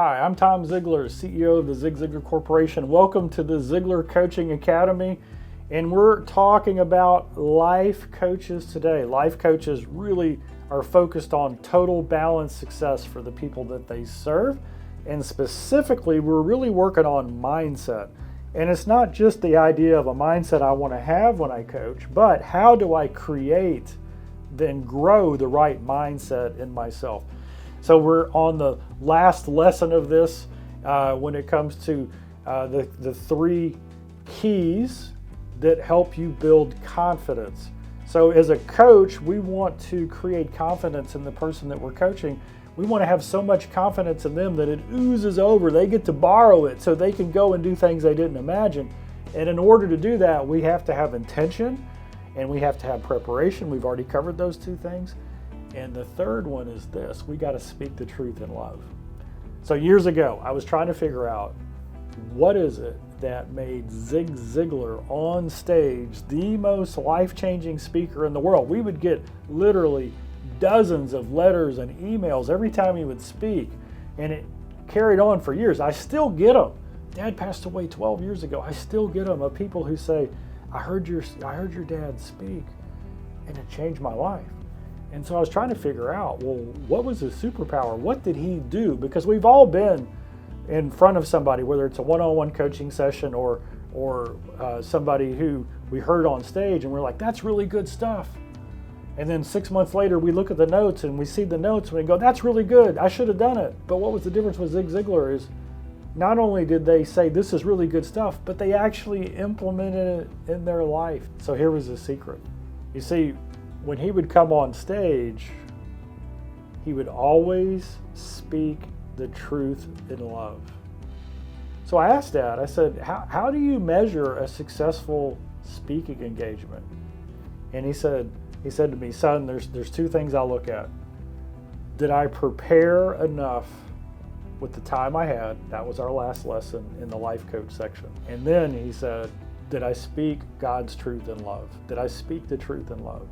Hi, I'm Tom Ziglar, CEO of the Zig Ziglar Corporation. Welcome to the Ziglar Coaching Academy. And we're talking about life coaches today. Life coaches really are focused on total balanced success for the people that they serve. And specifically, we're really working on mindset. And it's not just the idea of a mindset I want to have when I coach, but how do I create, then grow the right mindset in myself? So we're on the last lesson of this when it comes to the three keys that help you build confidence. So as a coach, we want to create confidence in the person that we're coaching. We want to have so much confidence in them that it oozes over. They get to borrow it so they can go and do things they didn't imagine. And in order to do that, we have to have intention and we have to have preparation. We've already covered those two things. And the third one is this: we got to speak the truth in love. So years ago, I was trying to figure out what is it that made Zig Ziglar on stage the most life-changing speaker in the world. We would get literally dozens of letters and emails every time he would speak, and it carried on for years. I still get them. Dad passed away 12 years ago. I still get them of people who say, I heard your dad speak, and it changed my life. And so I was trying to figure out, well, what was his superpower? What did he do? Because we've all been in front of somebody, whether it's a one-on-one coaching session or somebody who we heard on stage and we're like, that's really good stuff. And then 6 months later, we look at the notes and we see the notes and we go, that's really good. I should have done it. But what was the difference with Zig Ziglar is not only did they say this is really good stuff, but they actually implemented it in their life. So here was the secret. You see, when he would come on stage, he would always speak the truth in love. So I asked Dad, I said, how do you measure a successful speaking engagement? And he said to me, son, there's two things I look at. Did I prepare enough with the time I had? That was our last lesson in the life coach section. And then he said, did I speak God's truth in love? Did I speak the truth in love?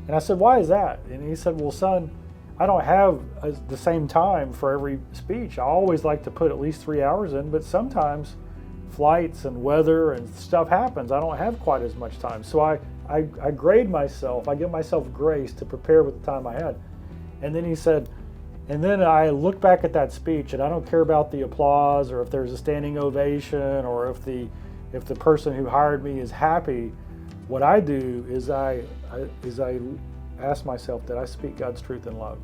And I said, why is that? And he said, well, son, I don't have the same time for every speech. I always like to put at least 3 hours in, but sometimes flights and weather and stuff happens. I don't have quite as much time. So I grade myself. I give myself grace to prepare with the time I had. And then he said, and then I look back at that speech and I don't care about the applause or if there's a standing ovation or if the person who hired me is happy. What I do is I ask myself, did I speak God's truth in love?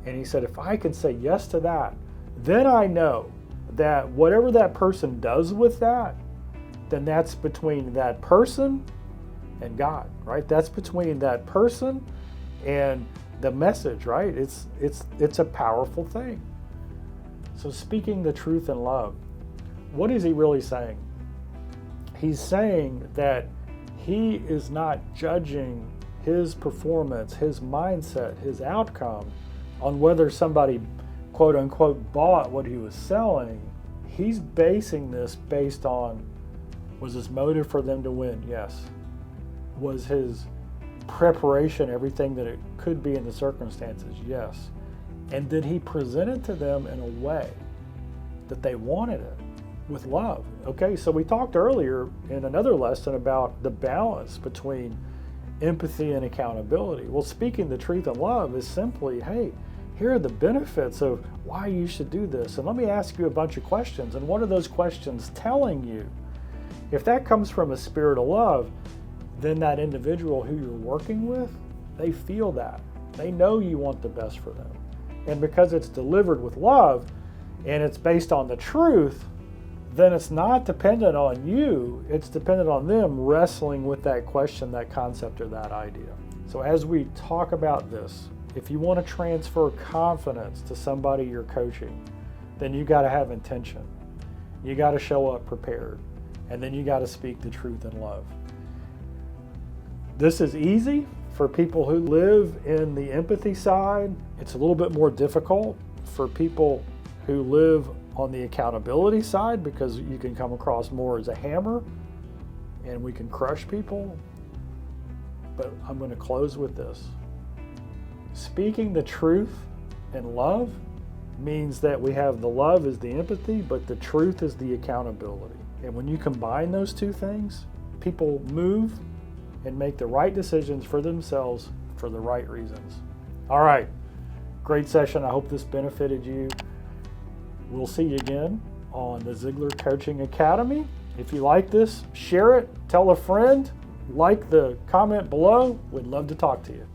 And he said, if I can say yes to that, then I know that whatever that person does with that, then that's between that person and God, right? That's between that person and the message, right? It's a powerful thing. So speaking the truth in love, what is he really saying? He's saying that he is not judging his performance, his mindset, his outcome on whether somebody, quote unquote, bought what he was selling. He's basing this based on, was his motive for them to win? Yes. Was his preparation everything that it could be in the circumstances? Yes. And did he present it to them in a way that they wanted it? With love. Okay, so we talked earlier in another lesson about the balance between empathy and accountability. Well, speaking the truth in love is simply, hey, here are the benefits of why you should do this. And let me ask you a bunch of questions. And what are those questions telling you? If that comes from a spirit of love, then that individual who you're working with, they feel that. They know you want the best for them. And because it's delivered with love and it's based on the truth, then it's not dependent on you, it's dependent on them wrestling with that question, that concept, or that idea. So as we talk about this, if you want to transfer confidence to somebody you're coaching, then you got to have intention. You got to show up prepared, and then you got to speak the truth in love. This is easy for people who live in the empathy side. It's a little bit more difficult for people who live on the accountability side because you can come across more as a hammer and we can crush people. But I'm going to close with this. Speaking the truth in love means that we have the love is the empathy, but the truth is the accountability. And when you combine those two things, people move and make the right decisions for themselves for the right reasons. All right, great session. I hope this benefited you. We'll see you again on the Ziglar Coaching Academy. If you like this, share it, tell a friend, like the comment below. We'd love to talk to you.